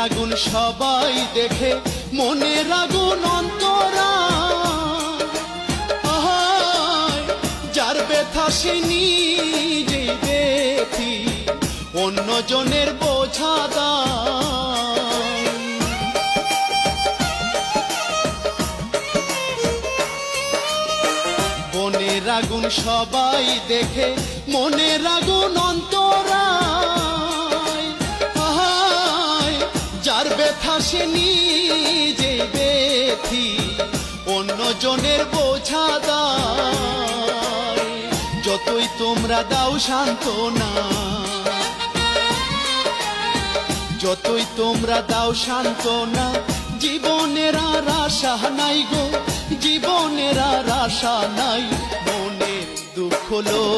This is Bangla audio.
আগুন সবাই দেখে, মনের আগুন অন্তরা, যার ব্যথা সে নিজেই দেখি, অন্যজনের বোঝা দায়। মনের আগুন সবাই দেখে, মনের আগুন অন্তরা, যার ব্যথা সে নিজে দেখি, অন্যজনের বোঝা দায়। যতই তোমরা দাও সান্ত্বনা, যতই তোমরা দাও সান্ত্বনা, জীবনের আর আশা নাই গো, জীবনের আর আশা নাই, মনের দুঃখ লো।